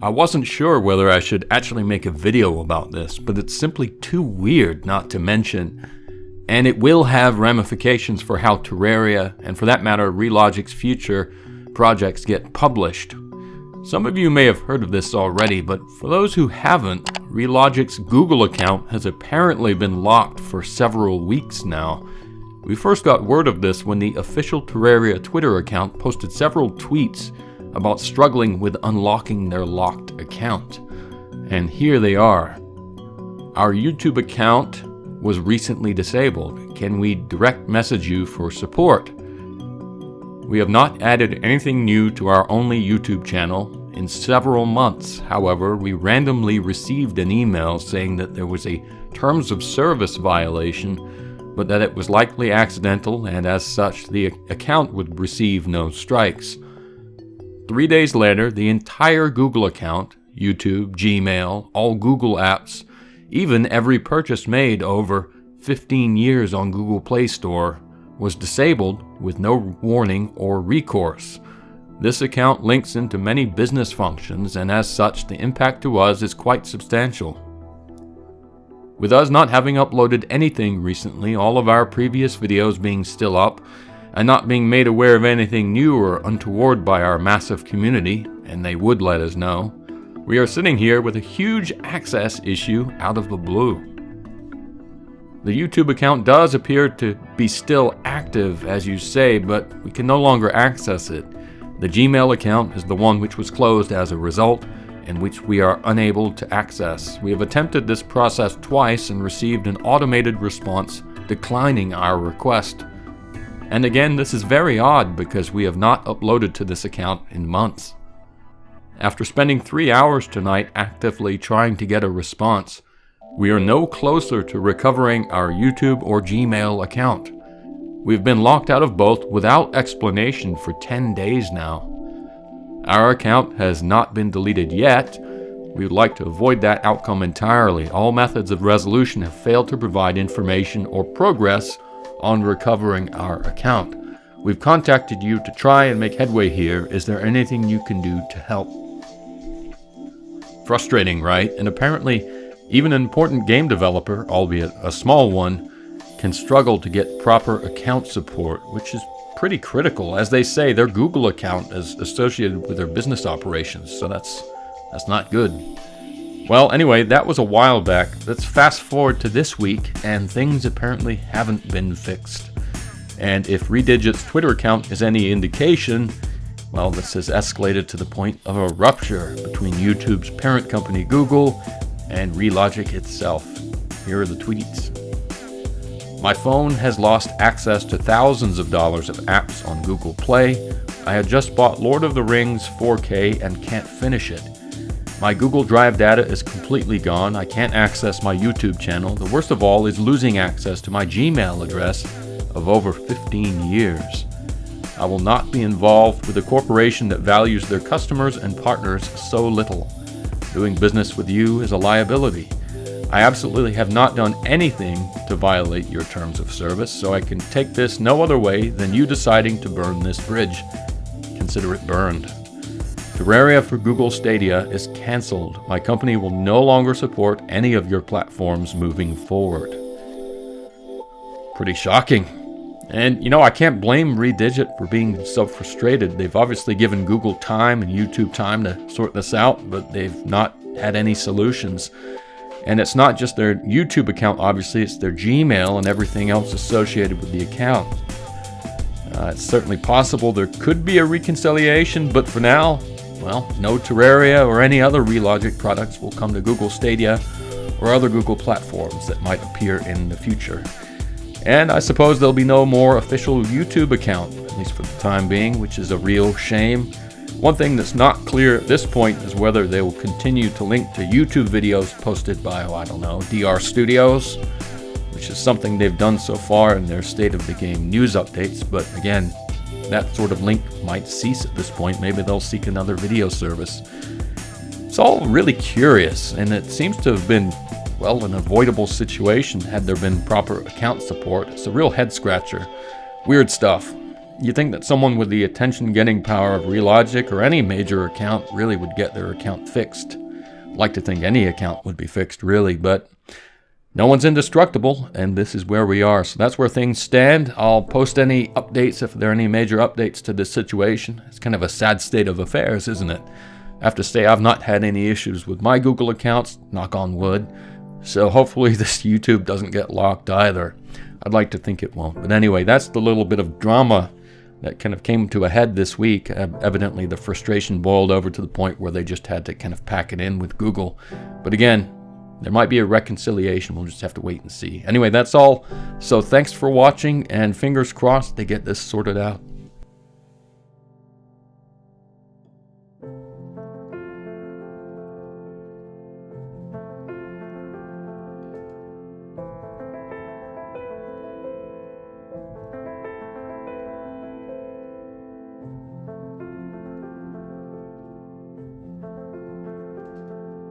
I wasn't sure whether I should actually make a video about this, but it's simply too weird not to mention. And it will have ramifications for how Terraria, and for that matter, ReLogic's future projects get published. Some of you may have heard of this already, but for those who haven't, ReLogic's Google account has apparently been locked for several weeks now. We first got word of this when the official Terraria Twitter account posted several tweets about struggling with unlocking their locked account. And here they are. Our YouTube account was recently disabled. Can we direct message you for support? We have not added anything new to our only YouTube channel in several months. However, we randomly received an email saying that there was a terms of service violation, but that it was likely accidental, and as such, the account would receive no strikes. 3 days later, the entire Google account, YouTube, Gmail, all Google apps, even every purchase made over 15 years on Google Play Store, was disabled with no warning or recourse. This account links into many business functions, and as such, the impact to us is quite substantial. With us not having uploaded anything recently, all of our previous videos being still up, and not being made aware of anything new or untoward by our massive community, and they would let us know, we are sitting here with a huge access issue out of the blue. The YouTube account does appear to be still active, as you say, but we can no longer access it. The Gmail account is the one which was closed as a result, and which we are unable to access. We have attempted this process twice and received an automated response declining our request. And again, this is very odd because we have not uploaded to this account in months. After spending 3 hours tonight actively trying to get a response, we are no closer to recovering our YouTube or Gmail account. We've been locked out of both without explanation for 10 days now. Our account has not been deleted yet. We would like to avoid that outcome entirely. All methods of resolution have failed to provide information or progress on recovering our account. We've contacted you to try and make headway here. Is there anything you can do to help? Frustrating, right? And apparently, even an important game developer, albeit a small one, can struggle to get proper account support, which is pretty critical. As they say, their Google account is associated with their business operations, so that's not good. Well, anyway, that was a while back. Let's fast forward to this week, and things apparently haven't been fixed. And if ReDigit's Twitter account is any indication, well, this has escalated to the point of a rupture between YouTube's parent company Google and ReLogic itself. Here are the tweets. My phone has lost access to thousands of dollars of apps on Google Play. I had just bought Lord of the Rings 4K and can't finish it. My Google Drive data is completely gone. I can't access my YouTube channel. The worst of all is losing access to my Gmail address of over 15 years. I will not be involved with a corporation that values their customers and partners so little. Doing business with you is a liability. I absolutely have not done anything to violate your terms of service, so I can take this no other way than you deciding to burn this bridge. Consider it burned. Terraria for Google Stadia is cancelled. My company will no longer support any of your platforms moving forward. Pretty shocking. And, I can't blame ReDigit for being so frustrated. They've obviously given Google time and YouTube time to sort this out, but they've not had any solutions. And it's not just their YouTube account, obviously, it's their Gmail and everything else associated with the account. It's certainly possible there could be a reconciliation, but for now, well, no Terraria or any other ReLogic products will come to Google Stadia or other Google platforms that might appear in the future. And I suppose there'll be no more official YouTube account, at least for the time being, which is a real shame. One thing that's not clear at this point is whether they will continue to link to YouTube videos posted by, DR Studios, which is something they've done so far in their State of the Game news updates. But again, that sort of link might cease at this point. Maybe they'll seek another video service. It's all really curious, and it seems to have been, an avoidable situation had there been proper account support. It's a real head scratcher. Weird stuff. You think that someone with the attention-getting power of ReLogic or any major account really would get their account fixed. I'd like to think any account would be fixed, really, but no one's indestructible, and this is where we are. So that's where things stand. I'll post any updates if there are any major updates to this situation. It's kind of a sad state of affairs, isn't it? I have to say I've not had any issues with my Google accounts, knock on wood. So hopefully this YouTube doesn't get locked either. I'd like to think it won't. But anyway, that's the little bit of drama that kind of came to a head this week. Evidently the frustration boiled over to the point where they just had to kind of pack it in with Google. But again, there might be a reconciliation. We'll just have to wait and see. Anyway, that's all. So thanks for watching, and fingers crossed they get this sorted out.